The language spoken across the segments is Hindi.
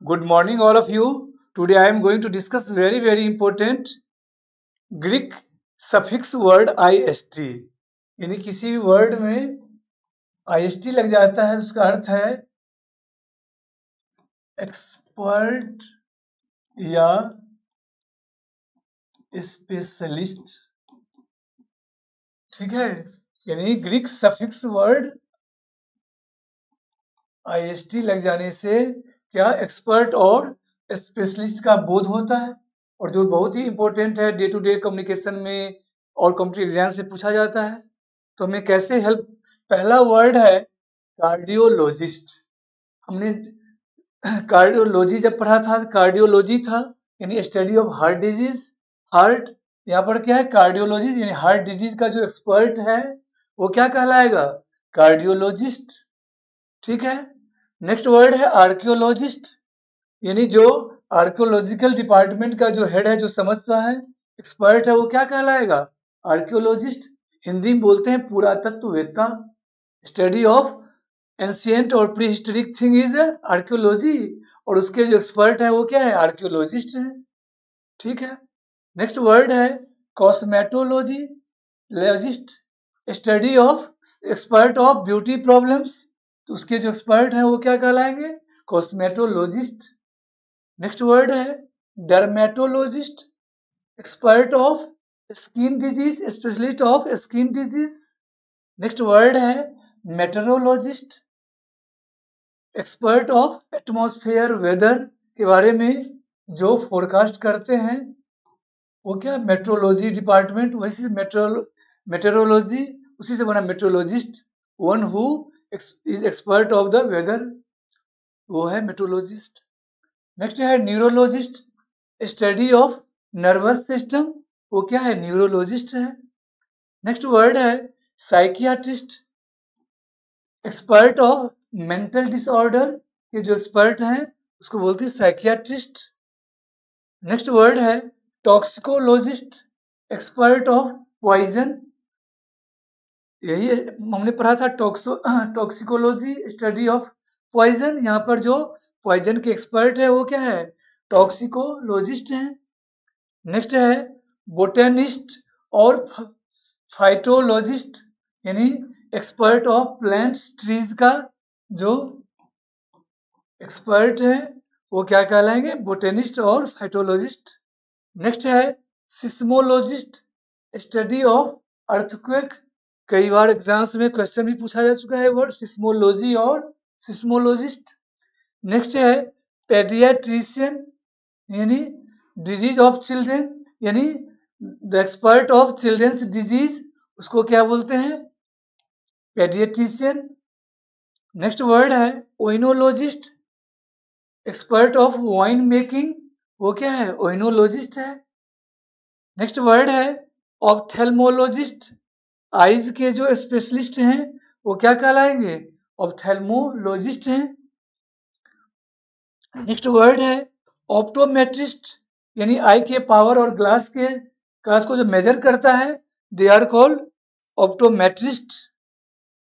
Good morning, all of you. Today I am going to discuss very important Greek suffix word ist. यानी किसी भी वर्ड में ist लग जाता है, उसका अर्थ है एक्सपर्ट या स्पेशलिस्ट। ठीक है, यानी ग्रीक सफिक्स वर्ड ist लग जाने से क्या एक्सपर्ट और स्पेशलिस्ट का बोध होता है, और जो बहुत ही इंपॉर्टेंट है डे टू डे कम्युनिकेशन में और कॉम्पिटिटिव एग्जाम से पूछा जाता है। तो हमें कैसे हेल्प, पहला वर्ड है कार्डियोलॉजिस्ट। हमने कार्डियोलॉजी जब पढ़ा था, कार्डियोलॉजी था यानी study of heart disease, heart. यहाँ पर क्या है, कार्डियोलॉजी यानी हार्ट डिजीज का जो एक्सपर्ट है वो क्या कहलाएगा, कार्डियोलॉजिस्ट। ठीक है, नेक्स्ट वर्ड है आर्कियोलॉजिस्ट, यानी जो आर्कियोलॉजिकल डिपार्टमेंट का जो हेड है, जो समझता है, एक्सपर्ट है, वो क्या कहलाएगा, आर्कियोलॉजिस्ट। हिंदी में बोलते हैं पुरातत्ववेत्ता। स्टडी ऑफ एंशिएंट और pre historic thing is archaeology, और उसके जो एक्सपर्ट है वो क्या है, आर्कियोलॉजिस्ट है। ठीक है, नेक्स्ट वर्ड है कॉस्मेटोलॉजी लॉजिस्ट, study of expert of beauty problems. तो उसके जो एक्सपर्ट हैं वो क्या कहलाएंगे, कॉस्मेटोलॉजिस्ट। नेक्स्ट वर्ड है dermatologist, expert of skin disease, specialist of skin disease. Next word है मेटेरोलॉजिस्ट, एक्सपर्ट ऑफ एटमॉस्फेयर वेदर के बारे में जो फोरकास्ट करते हैं वो क्या, मेट्रोलॉजी डिपार्टमेंट, वैसे मेटेरोलॉजी उसी से बना meteorologist. One who is expert of the weather, वो है मेट्रोलॉजिस्ट। नेक्स्ट है neurologist, study of nervous system, वो क्या है, न्यूरोलॉजिस्ट है। नेक्स्ट वर्ड है psychiatrist, expert of mental disorder के जो एक्सपर्ट हैं उसको बोलते हैं साइकियाट्रिस्ट। नेक्स्ट वर्ड है टॉक्सिकोलॉजिस्ट, एक्सपर्ट ऑफ पॉइजन। यही हमने पढ़ा था टॉक्सिकोलॉजी, स्टडी ऑफ पॉइजन। यहाँ पर जो पॉइजन के एक्सपर्ट है वो क्या है, टॉक्सिकोलॉजिस्ट है। नेक्स्ट है बोटेनिस्ट और फाइटोलॉजिस्ट, यानी एक्सपर्ट ऑफ प्लांट्स ट्रीज का जो एक्सपर्ट है वो क्या कहलाएंगे, बोटेनिस्ट और फाइटोलॉजिस्ट। नेक्स्ट है सिस्मोलॉजिस्ट, स्टडी ऑफ अर्थक्वेक। कई बार एग्जाम्स में क्वेश्चन भी पूछा जा चुका है वर्ड सिस्मोलॉजी और सिस्मोलॉजिस्ट। नेक्स्ट है पेडियाट्रिशियन, यानी डिजीज ऑफ चिल्ड्रन, यानी the expert of children's disease, उसको क्या बोलते हैं, पेडियाट्रिशियन। नेक्स्ट वर्ड है oenologist, expert of wine making, वो क्या है, ओइनोलॉजिस्ट है। नेक्स्ट वर्ड है ऑप्थेल्मोलॉजिस्ट, आइज के जो स्पेशलिस्ट हैं वो क्या कहलाएंगे, ऑप्थेल्मोलॉजिस्ट हैं। नेक्स्ट वर्ड है ऑप्टोमेट्रिस्ट, यानी आई के पावर और ग्लास को जो मेजर करता है, दे आर कॉल्ड ऑप्टोमेट्रिस्ट।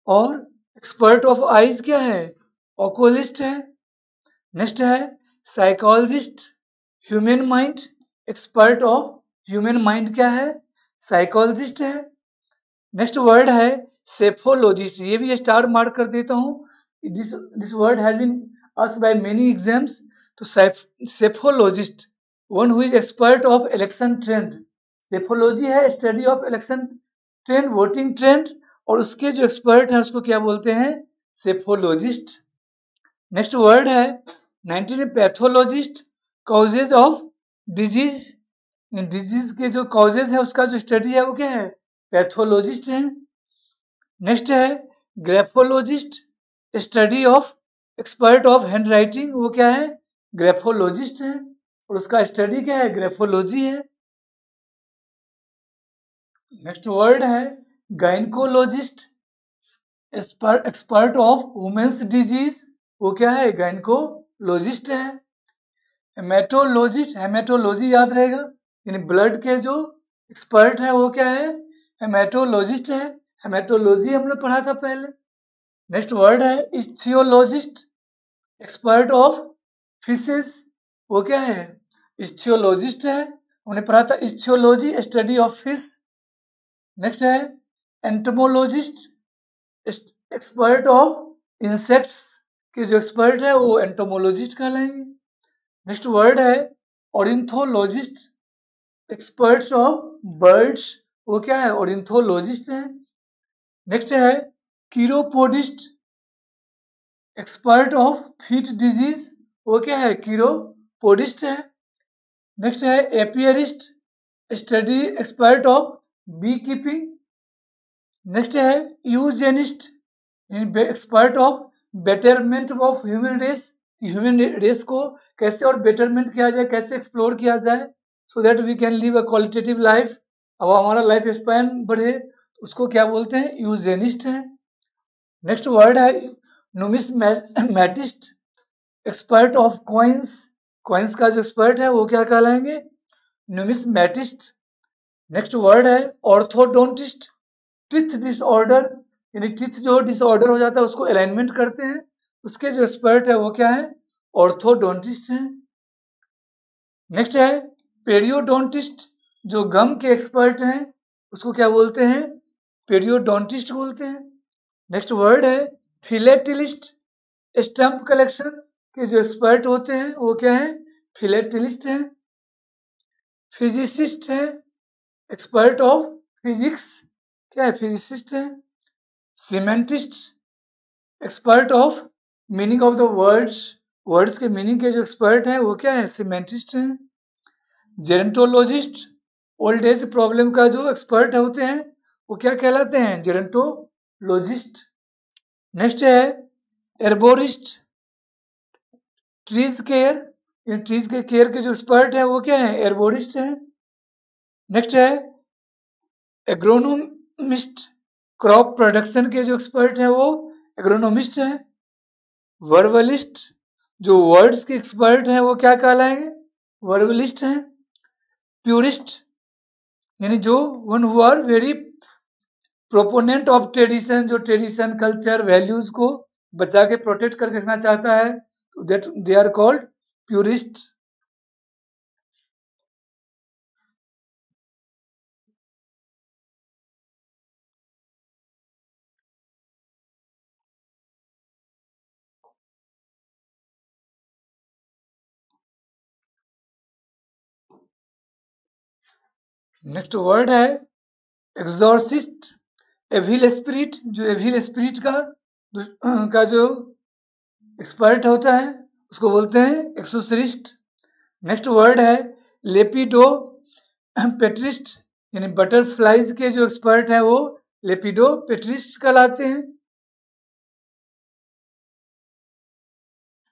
और एक्सपर्ट ऑफ आइज क्या है, ओकुलिस्ट है। नेक्स्ट है psychologist, human mind, expert of human mind क्या है, साइकोलॉजिस्ट है। नेक्स्ट वर्ड है सेफोलॉजिस्ट, ये भी स्टार मार्क कर देता हूँ, this word has been asked by many exams। तो psephologist, one who is expert of election trend. Psephology है study of election trend, voting trend, और उसके जो एक्सपर्ट हैं उसको क्या बोलते हैं, सेफोलॉजिस्ट। नेक्स्ट वर्ड है 19 pathologist, causes of disease, disease के जो कॉजेज है उसका जो स्टडी है वो क्या है, पैथोलॉजिस्ट है। नेक्स्ट है graphologist, study of expert of hand writing, वो क्या है, ग्राफोलॉजिस्ट है, और उसका स्टडी क्या है, ग्राफोलॉजी है। नेक्स्ट वर्ड है gynaecologist, expert of women's disease, वो क्या है, गायनकोलॉजिस्ट है। हेमेटोलॉजिस्ट, हेमेटोलॉजी याद रहेगा, यानी ब्लड के जो एक्सपर्ट है वो क्या है, हेमेटोलॉजिस्ट है। हेमेटोलॉजी हमने पढ़ा था पहले। नेक्स्ट वर्ड है इस्थियोलॉजिस्ट, एक्सपर्ट ऑफ फिशेस वो क्या है, इस्थियोलॉजिस्ट है, हमने पढ़ा था इस्थियोलॉजी स्टडी ऑफ फिश। नेक्स्ट है एंटोमोलॉजिस्ट, एक्सपर्ट ऑफ इंसेक्ट्स के जो एक्सपर्ट है वो एंटोमोलॉजिस्ट कहलाएंगे। नेक्स्ट वर्ड है ऑरिंथोलॉजिस्ट, एक्सपर्ट्स ऑफ बर्ड्स वो क्या है, ऑरिंथोलॉजिस्ट है। नेक्स्ट है chiropodist, expert of feet disease वो क्या है, कीरोपोडिस्ट है। नेक्स्ट है apiarist, study expert of bee keeping. Next है eugenist, expert of betterment of human race, human race को कैसे और बेटरमेंट किया जाए, कैसे एक्सप्लोर किया जाए so that we can live a qualitative life, अब हमारा लाइफ स्पैन बढ़े, उसको क्या बोलते हैं, यूजेनिस्ट है। नेक्स्ट वर्ड है नुमिस्मैटिस्ट, एक्सपर्ट ऑफ कॉइन्स, कॉइन्स का जो एक्सपर्ट है वो क्या कहलाएंगे, नुमिस्मैटिस्ट। नेक्स्ट वर्ड है ऑर्थोडोंटिस्ट, टीथ डिसऑर्डर, यानी टीथ जो डिसऑर्डर हो जाता है उसको अलाइनमेंट करते हैं, उसके जो एक्सपर्ट है वो क्या है, ऑर्थोडोंटिस्ट है। नेक्स्ट है पेरियोडोंटिस्ट, जो गम के एक्सपर्ट हैं उसको क्या बोलते हैं, पेरियोडोंटिस्ट बोलते हैं। नेक्स्ट वर्ड है फिलेटिलिस्ट, स्टंप कलेक्शन के जो एक्सपर्ट होते हैं वो क्या है, फिलेटिलिस्ट है। फिजिसिस्ट है, एक्सपर्ट ऑफ फिजिक्स, क्या है, फिजिसिस्ट है। Semantist, expert of meaning of the words, words के मीनिंग के जो एक्सपर्ट हैं वो क्या है, सीमेंटिस्ट हैं। जेरेंटोलॉजिस्ट, ओल्ड एज प्रॉब्लम का जो एक्सपर्ट होते हैं वो क्या कहलाते हैं, जेरेंटोलॉजिस्ट। नेक्स्ट है एर्बोरिस्ट, ट्रीज केयर, इन ट्रीज के केयर के जो एक्सपर्ट है वो क्या है, एर्बोरिस्ट है। नेक्स्ट है एग्रोनोमिस्ट, क्रॉप प्रोडक्शन के जो एक्सपर्ट है वो एग्रोनोमिस्ट है। वर्बलिस्ट, जो वर्ड्स के एक्सपर्ट हैं वो क्या कहलाएंगे, वर्बलिस्ट हैं। प्यूरिस्ट, यानी जो one who are very proponent of tradition, जो ट्रेडिशन कल्चर वैल्यूज को बचा के प्रोटेक्ट करके रखना चाहता है, that they are called purist. Next word है एग्जॉर्सिस्ट, एविल स्पिरिट, जो एविल स्पिरिट का जो एक्सपर्ट होता है उसको बोलते हैं एक्सोसिस्ट। नेक्स्ट वर्ड है लेपिडो पेट्रिस्ट, यानी बटरफ्लाइज के जो एक्सपर्ट हैं वो लेपिडो पेट्रिस्ट कहलाते हैं।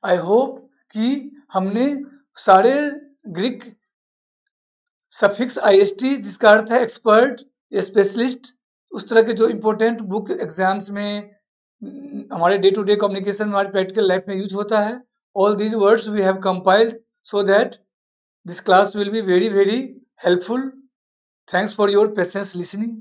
आई होप कि हमने सारे ग्रीक सफिक्स आईएसटी जिसका अर्थ है एक्सपर्ट या स्पेशलिस्ट, उस तरह के जो इंपॉर्टेंट बुक एग्जाम्स में हमारे डे टू डे कम्युनिकेशन हमारे प्रैक्टिकल लाइफ में यूज होता है, all these words we have compiled so that this class will be very helpful. Thanks for your patience listening.